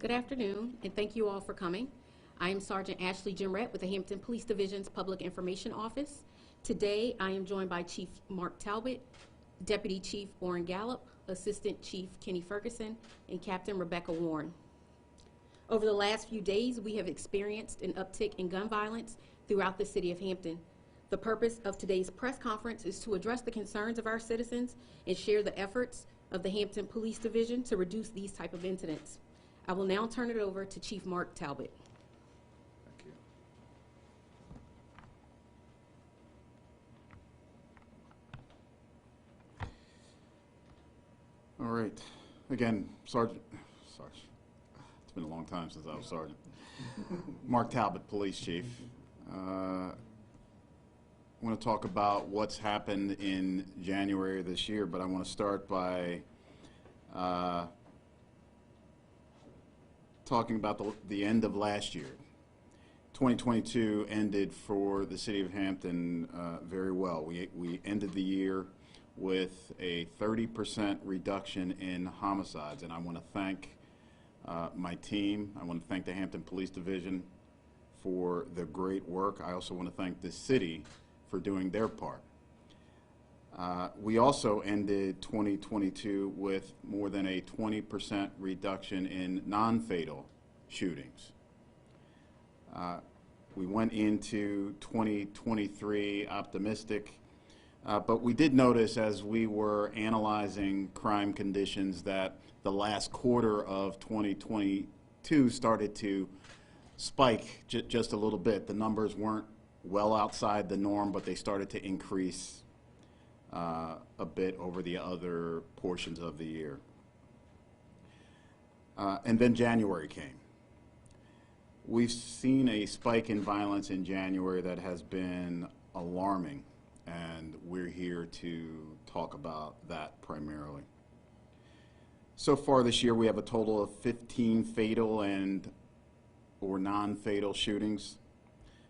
Good afternoon, and thank you all for coming. I am Sergeant Ashley Jimrett with the Hampton Police Division's Public Information Office. Today, I am joined by Chief Mark Talbot, Deputy Chief Orrin Gallup, Assistant Chief Kenny Ferguson, and Captain Rebecca Warren. Over the last few days, we have experienced an uptick in gun violence throughout the city of Hampton. The purpose of today's press conference is to address the concerns of our citizens and share the efforts of the Hampton Police Division to reduce these type of incidents. I will now turn it over to Chief Mark Talbot. Thank you. All right. Again, Sergeant. It's been a long time since I was Sergeant. Mark Talbot, Police Chief. I want to talk about what's happened in January of this year, but I want to start by talking about the end of last year. 2022 ended for the city of Hampton very well. We ended the year with a 30% reduction in homicides, and I want to thank my team. I want to thank the Hampton Police Division for the great work. I also want to thank the city for doing their part. We also ended 2022 with more than a 20% reduction in non-fatal shootings. We went into 2023 optimistic, but we did notice as we were analyzing crime conditions that the last quarter of 2022 started to spike just a little bit. The numbers weren't well outside the norm, but they started to increase a bit over the other portions of the year. And then January came. We've seen a spike in violence in January that has been alarming, and we're here to talk about that primarily. So far this year, we have a total of 15 fatal or non-fatal shootings.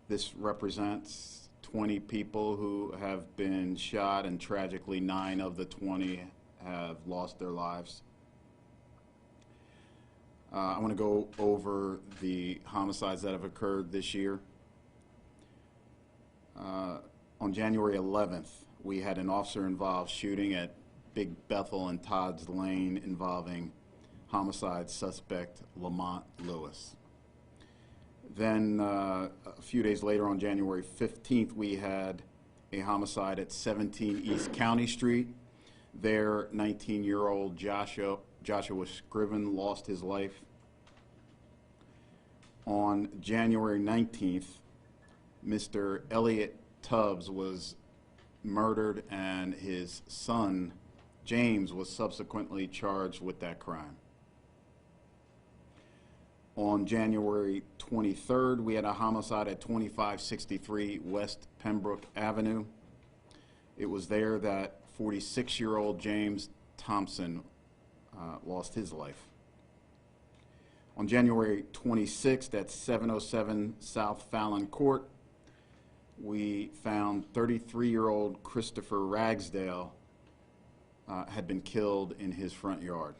This represents 20 people who have been shot, and tragically 9 of the 20 have lost their lives. I want to go over the homicides that have occurred this year. On January 11th, we had an officer-involved shooting at Big Bethel and Todd's Lane involving homicide suspect Lamont Lewis. Then a few days later, on January 15th, we had a homicide at 17 East County Street. There, 19-year-old Joshua Scriven lost his life. On January 19th, Mr. Elliot Tubbs was murdered, and his son, James, was subsequently charged with that crime. On January 23rd, we had a homicide at 2563 West Pembroke Avenue. It was there that 46-year-old James Thompson lost his life. On January 26th at 707 South Fallon Court, we found 33-year-old Christopher Ragsdale had been killed in his front yard.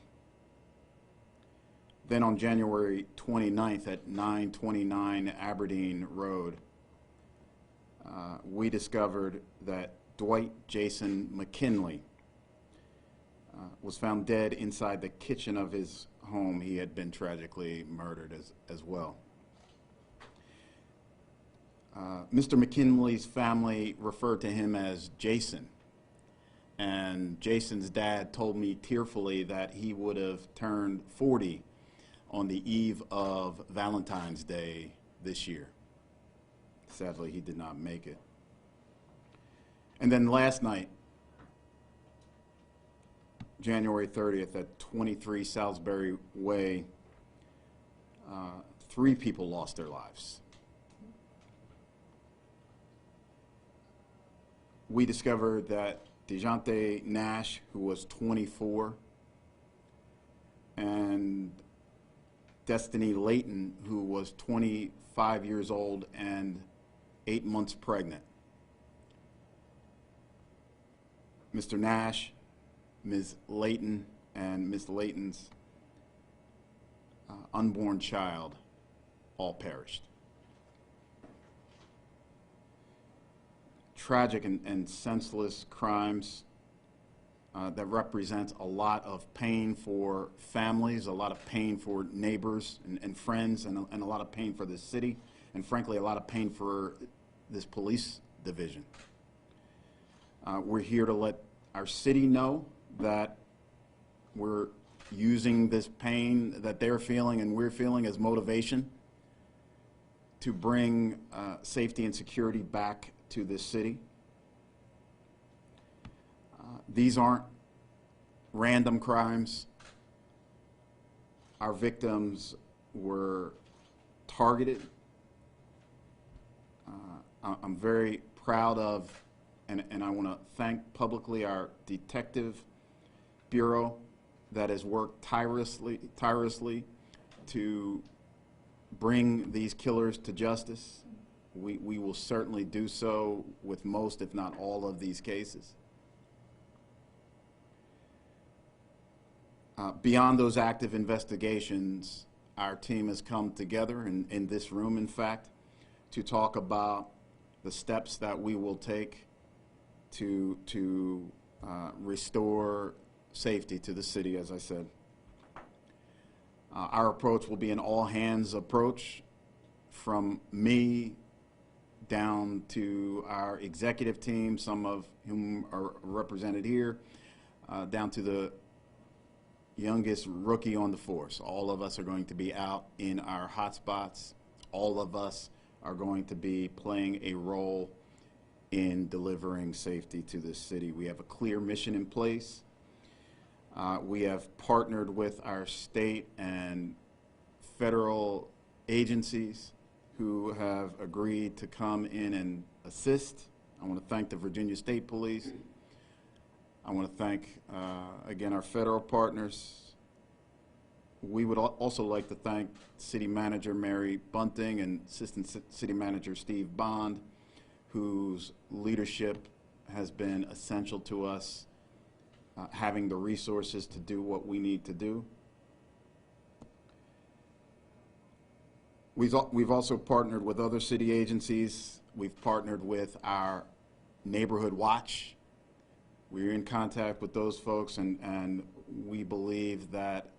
Then on January 29th at 929 Aberdeen Road, we discovered that Dwight Jason McKinley was found dead inside the kitchen of his home. He had been tragically murdered as well. Mr. McKinley's family referred to him as Jason, and Jason's dad told me tearfully that he would have turned 40 on the eve of Valentine's Day this year. Sadly, he did not make it. And then last night, January 30th at 23 Salisbury Way, 3 people lost their lives. We discovered that DeJounte Nash, who was 24, and Destiny Layton, who was 25 years old and 8 months pregnant. Mr. Nash, Ms. Layton, and Ms. Layton's unborn child all perished. Tragic and senseless crimes that represents a lot of pain for families, a lot of pain for neighbors and friends, and a lot of pain for the city, and frankly, a lot of pain for this police division. We're here to let our city know that we're using this pain that they're feeling and we're feeling as motivation to bring safety and security back to this city. These aren't random crimes. Our victims were targeted. I'm very proud of, and I want to thank publicly our detective bureau that has worked tirelessly to bring these killers to justice. We will certainly do so with most, if not all, of these cases. Beyond those active investigations, our team has come together in this room, in fact, to talk about the steps that we will take to restore safety to the city, as I said. Our approach will be an all-hands approach, from me down to our executive team, some of whom are represented here, down to the youngest rookie on the force. All of us are going to be out in our hotspots. All of us are going to be playing a role in delivering safety to this city. We have a clear mission in place. We have partnered with our state and federal agencies who have agreed to come in and assist. I want to thank the Virginia State Police. I want to thank, again, our federal partners. We would also like to thank City Manager Mary Bunting and Assistant City Manager Steve Bond, whose leadership has been essential to us having the resources to do what we need to do. We've also partnered with other city agencies. We've partnered with our Neighborhood Watch. We're in contact with those folks, and we believe that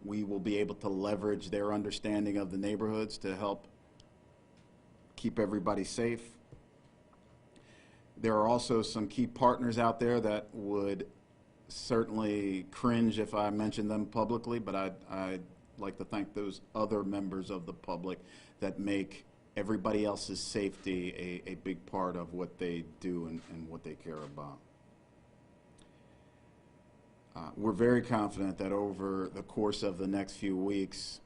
we will be able to leverage their understanding of the neighborhoods to help keep everybody safe. There are also some key partners out there that would certainly cringe if I mentioned them publicly, but I'd like to thank those other members of the public that make everybody else's safety a big part of what they do and what they care about. We're very confident that over the course of the next few weeks,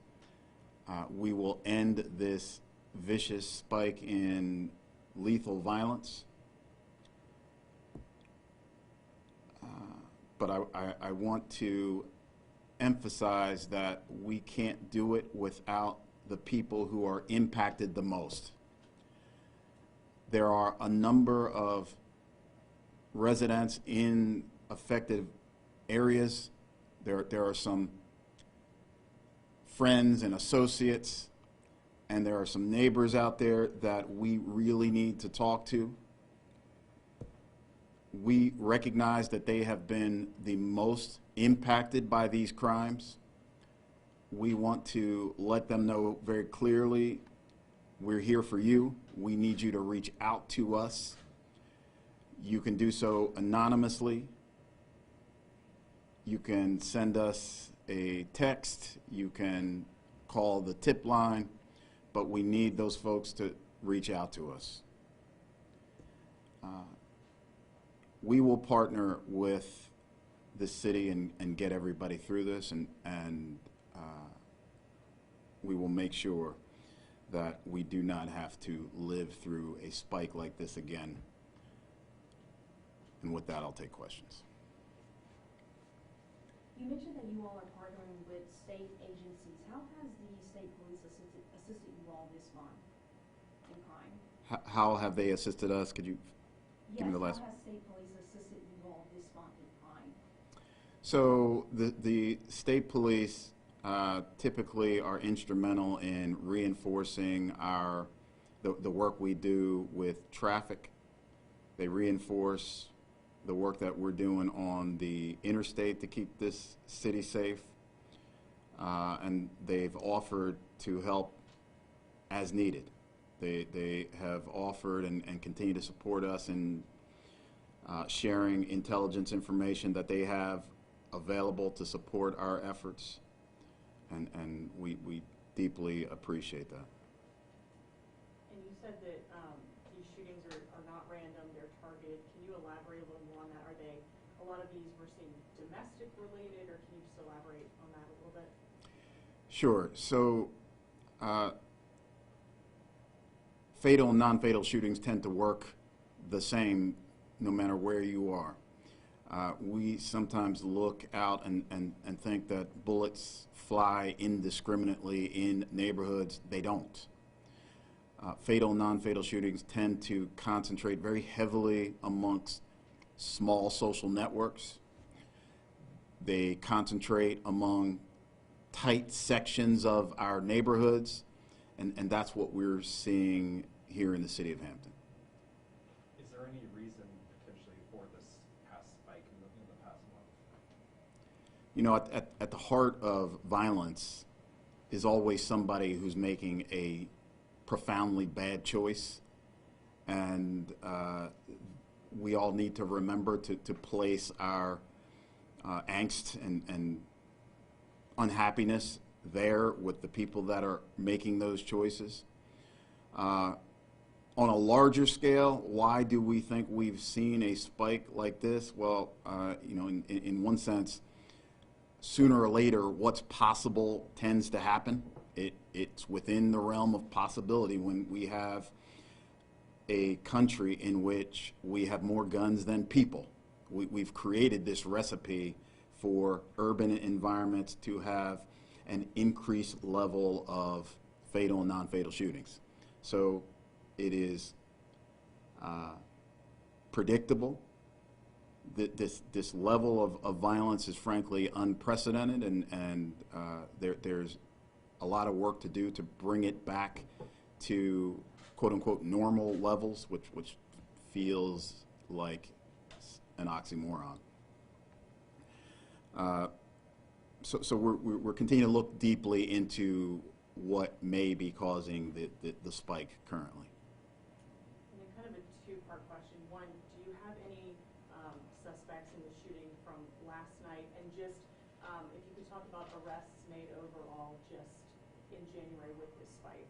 we will end this vicious spike in lethal violence. But I want to emphasize that we can't do it without the people who are impacted the most. There are a number of residents in affected areas. There are some friends and associates, and there are some neighbors out there that we really need to talk to. We recognize that they have been the most impacted by these crimes. We want to let them know very clearly, we're here for you. We need you to reach out to us. You can do so anonymously. You can send us a text. You can call the tip line, but we need those folks to reach out to us. We will partner with the city and get everybody through this, and we will make sure that we do not have to live through a spike like this again. And with that, I'll take questions. You mentioned that you all are partnering with state agencies. How has the state police assisted you all this month in crime? How have they assisted us? Could you give me the last? How has state police assisted you all this month in crime? So the state police typically are instrumental in reinforcing the work we do with traffic. They reinforce the work that we're doing on the interstate to keep this city safe. And they've offered to help as needed. They have offered and continue to support us in sharing intelligence information that they have available to support our efforts. And we deeply appreciate that. And you said that these shootings are not random, they're targeted. Can you elaborate a little more on that? Are they, a lot of these we're seeing domestic related, or can you just elaborate on that a little bit? Sure. So fatal and non-fatal shootings tend to work the same no matter where you are. We sometimes look out and think that bullets fly indiscriminately in neighborhoods. They don't. Fatal and non-fatal shootings tend to concentrate very heavily amongst small social networks. They concentrate among tight sections of our neighborhoods, and that's what we're seeing here in the city of Hampton. Is there any reason potentially for this past spike in the past month? You know, at the heart of violence is always somebody who's making a profoundly bad choice, and we all need to remember to place our angst and unhappiness there with the people that are making those choices. On a larger scale, why do we think we've seen a spike like this? Well, you know, in one sense, sooner or later, what's possible tends to happen. It's within the realm of possibility when we have a country in which we have more guns than people. We've created this recipe for urban environments to have an increased level of fatal and non-fatal shootings. So it is predictable. This level of violence is frankly unprecedented, and there's a lot of work to do to bring it back to quote-unquote normal levels, which feels like an oxymoron. So we're continuing to look deeply into what may be causing the spike currently. And then kind of a two-part question. One, do you have any suspects in the shooting from last night? And just if you could talk about arrests made overall just in January with this spike.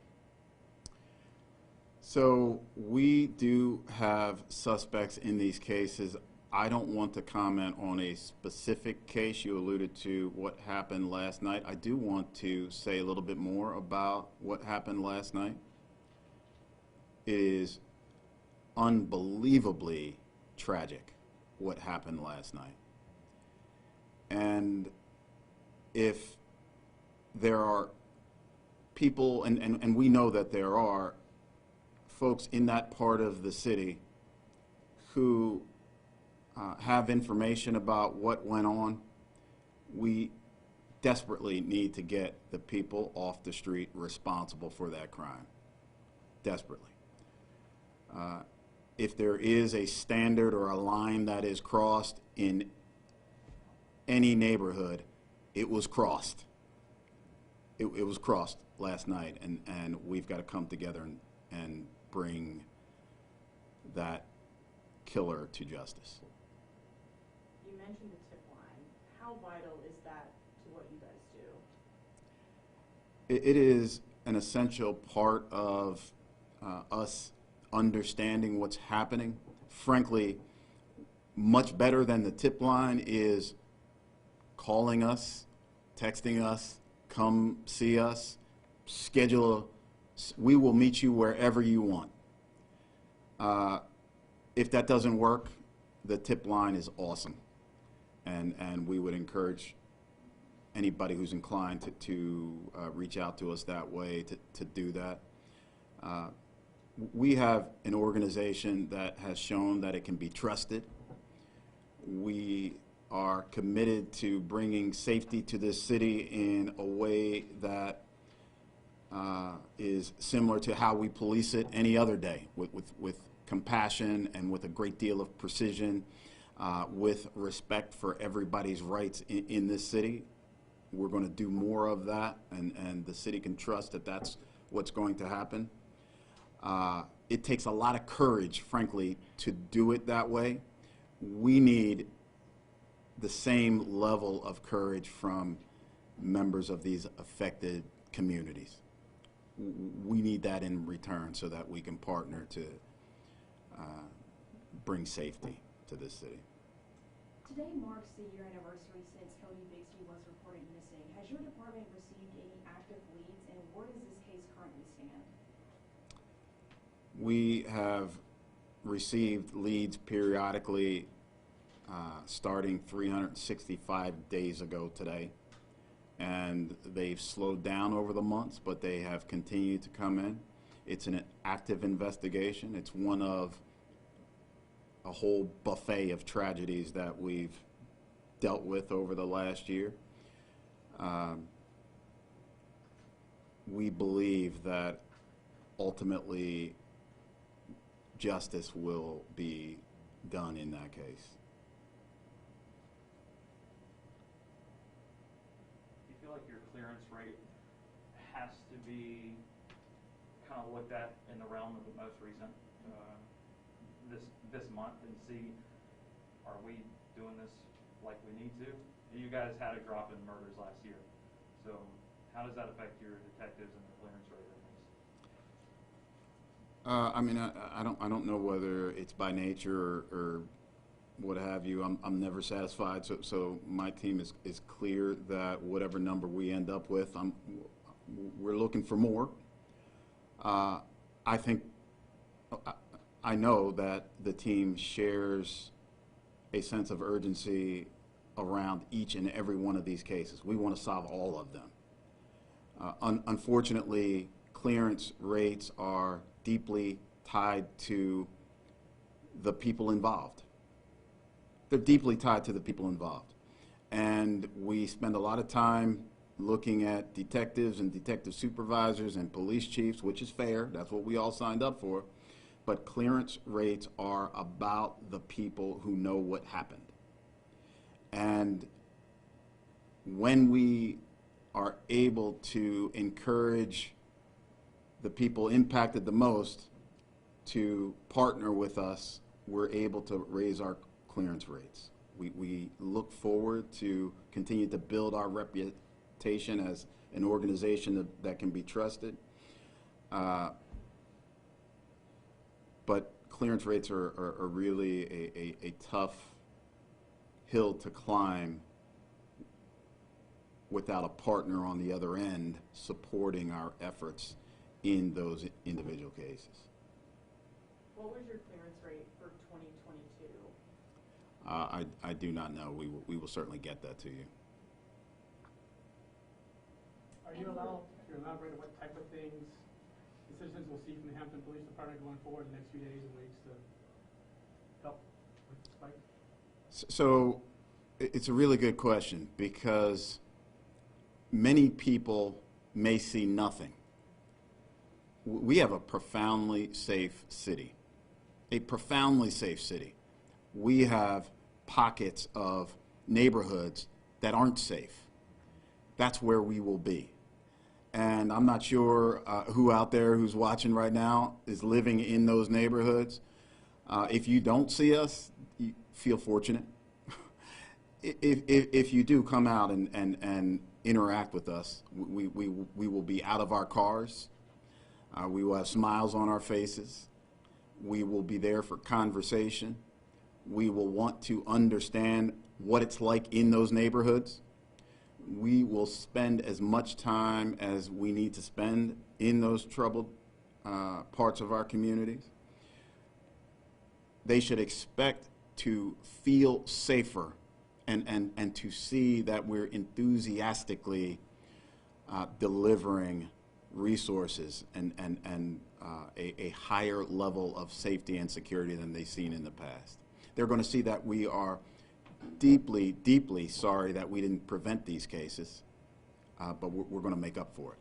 So we do have suspects in these cases. I don't want to comment on a specific case. You alluded to what happened last night. I do want to say a little bit more about what happened last night. It is unbelievably tragic what happened last night. And if there are people, and we know that there are folks in that part of the city who have information about what went on, we desperately need to get the people off the street responsible for that crime. Desperately. If there is a standard or a line that is crossed in any neighborhood, it was crossed. It was crossed last night, and we've got to come together and bring that killer to justice. You mentioned the tip line. How vital is that to what you guys do? It is an essential part of us understanding what's happening. Frankly, much better than the tip line is calling us, texting us, come see us, schedule. We will meet you wherever you want. If that doesn't work, the tip line is awesome. And we would encourage anybody who's inclined to reach out to us that way to do that. We have an organization that has shown that it can be trusted. We are committed to bringing safety to this city in a way that is similar to how we police it any other day, with compassion and with a great deal of precision, with respect for everybody's rights in this city. We're going to do more of that, and the city can trust that that's what's going to happen. It takes a lot of courage, frankly, to do it that way. We need the same level of courage from members of these affected communities. We need that in return so that we can partner to bring safety to this city. Today marks the year anniversary since Cody Bixby was reported missing. Has your department received any active leads, and where does this case currently stand? We have received leads periodically starting 365 days ago today, and they've slowed down over the months, but they have continued to come in. It's an active investigation. It's one of a whole buffet of tragedies that we've dealt with over the last year. We believe that ultimately justice will be done in that case. Do you feel like your clearance rate has to be kind of looked at in the realm of the most recent this month and see, are we doing this like we need to? You guys had a drop in murders last year, so how does that affect your detectives and the clearance rate of things? I mean, I don't know whether it's by nature or what have you. I'm never satisfied. So my team is clear that whatever number we end up with, we're looking for more. I know that the team shares a sense of urgency around each and every one of these cases. We want to solve all of them. Unfortunately, clearance rates are deeply tied to the people involved. They're deeply tied to the people involved. And we spend a lot of time looking at detectives and detective supervisors and police chiefs, which is fair. That's what we all signed up for. But clearance rates are about the people who know what happened. And when we are able to encourage the people impacted the most to partner with us, we're able to raise our clearance rates. We look forward to continue to build our reputation as an organization that can be trusted. But clearance rates are really a tough hill to climb without a partner on the other end supporting our efforts in those individual cases. What was your clearance rate for 2022? I do not know. We will certainly get that to you. Are you allowed to elaborate on what type of things the citizens will see from the Hampton Police Department going forward in the next few days and weeks to help with this fight? So it's a really good question, because many people may see nothing. We have a profoundly safe city, a profoundly safe city. We have pockets of neighborhoods that aren't safe. That's where we will be. And I'm not sure who out there who's watching right now is living in those neighborhoods. If you don't see us, you feel fortunate. If you do come out and interact with us, we will be out of our cars. We will have smiles on our faces. We will be there for conversation. We will want to understand what it's like in those neighborhoods. We will spend as much time as we need to spend in those troubled parts of our communities. They should expect to feel safer and to see that we're enthusiastically delivering resources and a higher level of safety and security than they've seen in the past. They're going to see that we are deeply, deeply sorry that we didn't prevent these cases, but we're going to make up for it.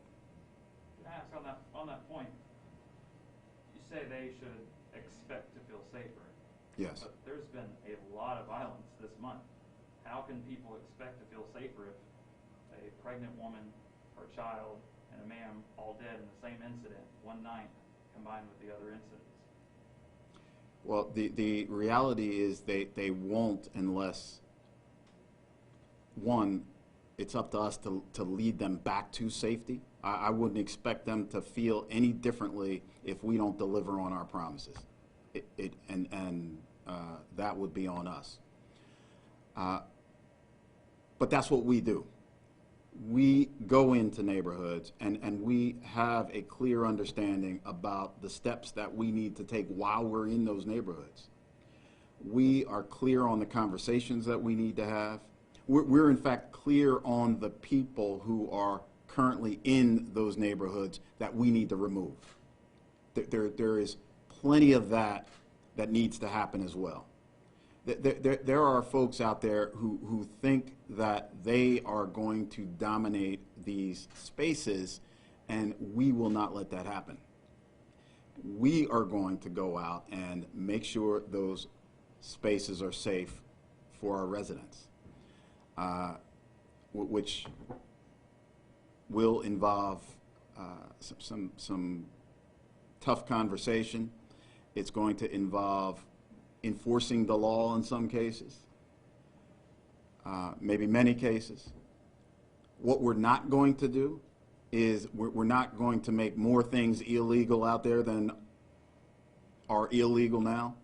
Can I ask on that point, you say they should expect to feel safer. Yes. But there's been a lot of violence this month. How can people expect to feel safer if a pregnant woman or child and a man all dead in the same incident one night combined with the other incidents? Well, the reality is they won't unless, one, it's up to us to lead them back to safety. I wouldn't expect them to feel any differently if we don't deliver on our promises. That would be on us. But that's what we do. We go into neighborhoods and we have a clear understanding about the steps that we need to take while we're in those neighborhoods. We are clear on the conversations that we need to have. We're in fact clear on the people who are currently in those neighborhoods that we need to remove. There is plenty of that needs to happen as well. There are folks out there who think that they are going to dominate these spaces, and we will not let that happen. We are going to go out and make sure those spaces are safe for our residents, which will involve some tough conversation. It's going to involve enforcing the law in some cases, maybe many cases. What we're not going to do is we're not going to make more things illegal out there than are illegal now.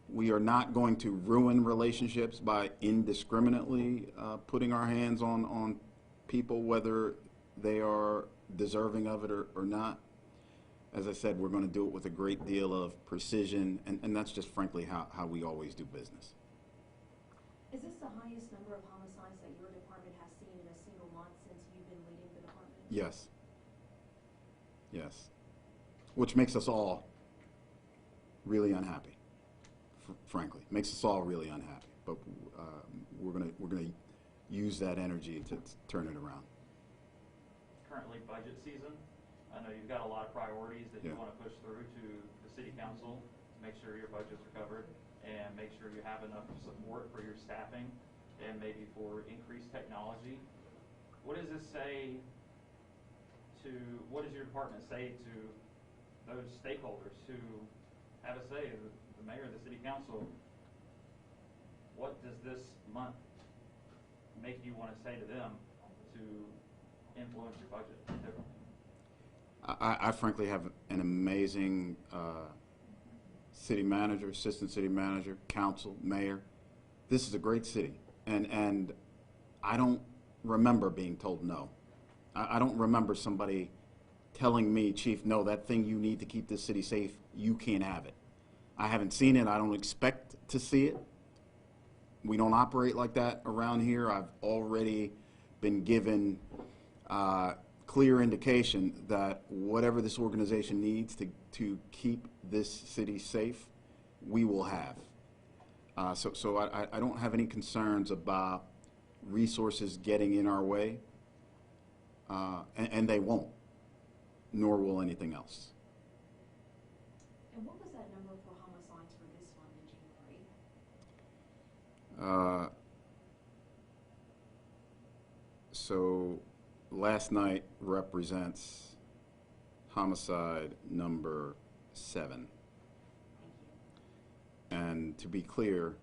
We are not going to ruin relationships by indiscriminately putting our hands on people, whether they are deserving of it or not. As I said, we're going to do it with a great deal of precision, and that's just frankly how we always do business. Is this the highest number of homicides that your department has seen in a single month since you've been leading the department? Yes. Yes. Which makes us all really unhappy, frankly. Makes us all really unhappy. But we're gonna use that energy to turn it around. Currently budget season. I know you've got a lot of priorities that you Yeah. want to push through to the city council to make sure your budgets are covered and make sure you have enough support for your staffing and maybe for increased technology. What does this say what does your department say to those stakeholders who have a say, the mayor, the city council? What does this month make you want to say to them to influence your budget differently? I frankly have an amazing city manager, assistant city manager, council, mayor. This is a great city, and I don't remember being told no. I don't remember somebody telling me, Chief, no, that thing you need to keep this city safe, you can't have it. I haven't seen it. I don't expect to see it. We don't operate like that around here. I've already been given clear indication that whatever this organization needs to keep this city safe, we will have. So I don't have any concerns about resources getting in our way, and they won't, nor will anything else. And what was that number for homicides for this month in January? So last night represents homicide number 7. And to be clear,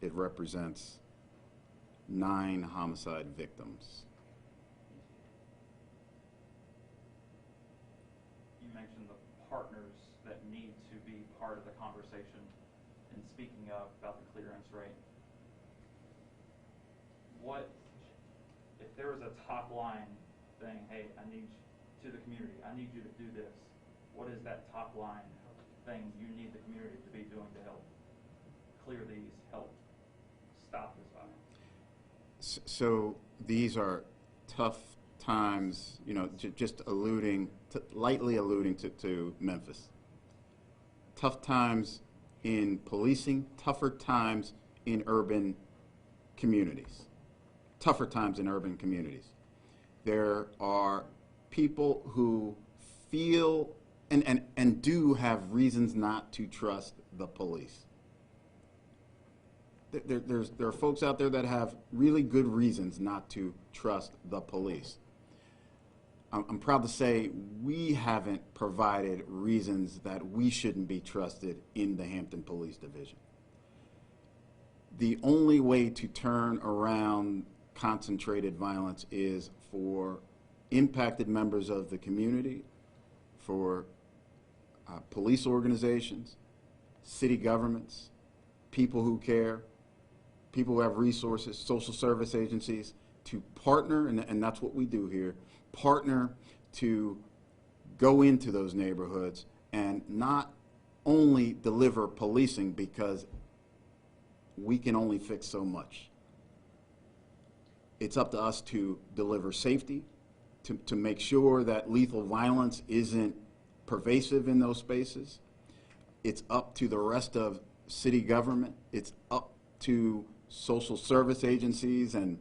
it represents 9 homicide victims. You mentioned the partners that need to be part of the conversation in speaking up about the clearance rate. What, if there was a top line thing, hey, I need you, to the community, I need you to do this, what is that top line thing you need the community to be doing to help clear these, help stop this violence? So these are tough times, you know, just lightly alluding to Memphis. Tough times in policing, tougher times in urban communities, tougher times in urban communities. There are people who feel and do have reasons not to trust the police. There are folks out there that have really good reasons not to trust the police. I'm proud to say we haven't provided reasons that we shouldn't be trusted in the Hampton Police Division. The only way to turn around concentrated violence is for impacted members of the community, for police organizations, city governments, people who care, people who have resources, social service agencies, to partner, and that's what we do here, partner to go into those neighborhoods and not only deliver policing, because we can only fix so much. It's up to us to deliver safety, to make sure that lethal violence isn't pervasive in those spaces. It's up to the rest of city government. It's up to social service agencies and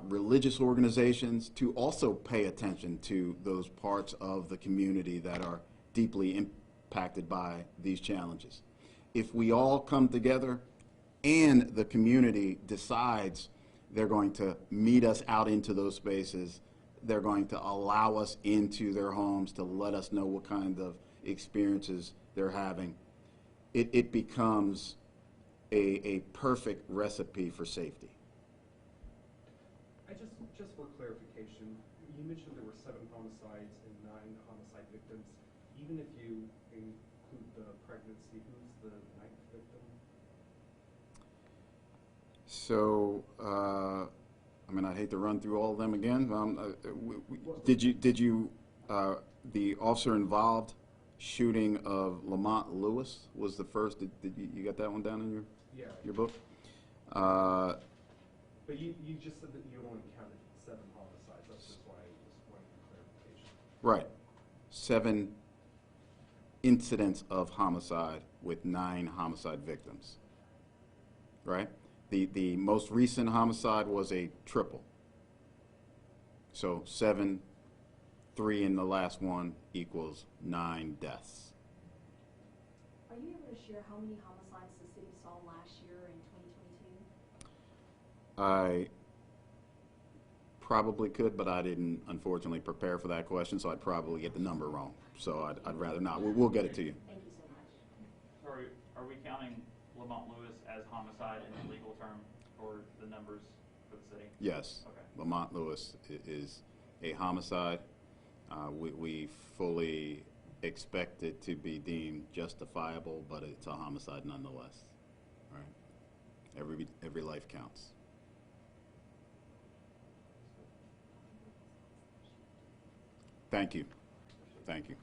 religious organizations to also pay attention to those parts of the community that are deeply impacted by these challenges. If we all come together and the community decides they're going to meet us out into those spaces, they're going to allow us into their homes to let us know what kind of experiences they're having, it becomes a perfect recipe for safety. Just for clarification, you mentioned there were 7 homicides and 9 homicide victims. Even if you include the pregnancy, who's the 9th victim? So, I mean, I'd hate to run through all of them again. Did you, the officer involved shooting of Lamont Lewis was the first? Did you got that one down in your book? But you just said that you only counted 7 homicides. That's just why I just wanted clarification. Right. 7 incidents of homicide with 9 homicide victims. Right? The most recent homicide was a triple. So 7, 3 in the last one equals 9 deaths. Are you able to share how many homicides the city saw last year in 2022? I probably could, but I didn't unfortunately prepare for that question, so I'd probably get the number wrong. So I'd rather not. We'll get it to you. Thank you so much. Sorry, are we counting Lamont Lewis as homicide in the legal term for the numbers for the city? Yes. Okay. Lamont Lewis is a homicide. We fully expect it to be deemed justifiable, but it's a homicide nonetheless. All right. Every life counts. Thank you. Thank you.